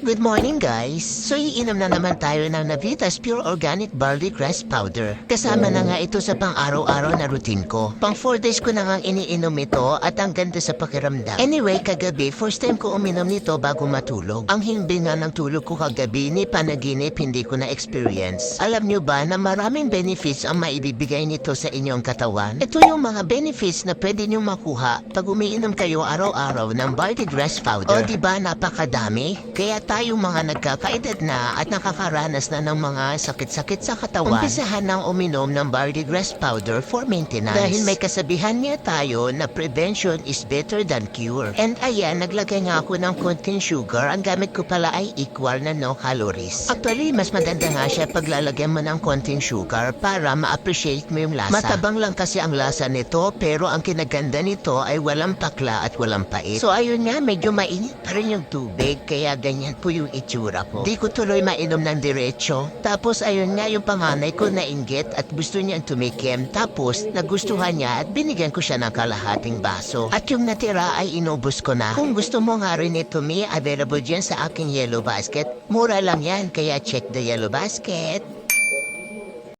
Good morning guys! So iinom na naman tayo ng Navitas Pure Organic Barley Grass Powder. Kasama na nga ito sa pang-araw-araw na routine ko. Pang 4 days ko na nga iniinom ito at ang ganda sa pakiramdam. Anyway, kagabi, first time ko uminom nito bago matulog. Ang hindi nga ng tulog ko kagabi ni panaginip hindi ko na-experience. Alam nyo ba na maraming benefits ang maibibigay nito sa inyong katawan? Ito yung mga benefits na pwede nyo makuha pag umiinom kayo araw-araw ng Barley Grass Powder. O diba napakadami? Kaya tayong mga nagkakaedad na at nakakaranas na ng mga sakit-sakit sa katawan, umpisahan ng uminom ng Barley Grass Powder for maintenance. Dahil may kasabihan niya tayo na prevention is better than cure. And ayan, naglagay nga ako ng konting sugar. Ang gamit ko pala ay equal na no calories. Actually, mas maganda nga siya pag lalagyan mo ng konting sugar para ma-appreciate mo yung lasa. Matabang lang kasi ang lasa nito, pero ang kinaganda nito ay walang pakla at walang pait. So ayun nga, medyo mainit pa rin yung tubig, kaya ganyan po yung itsura ko. Di ko tuloy mainom ng diretso. Tapos ayun nga yung panganay ko na inggit at gusto niyang tumikim. Tapos nagustuhan niya at binigyan ko siya ng kalahating baso. At yung natira ay inubos ko na. Kung gusto mo nga rin ito, available dyan sa aking yellow basket. Mura lang yan, kaya check the yellow basket.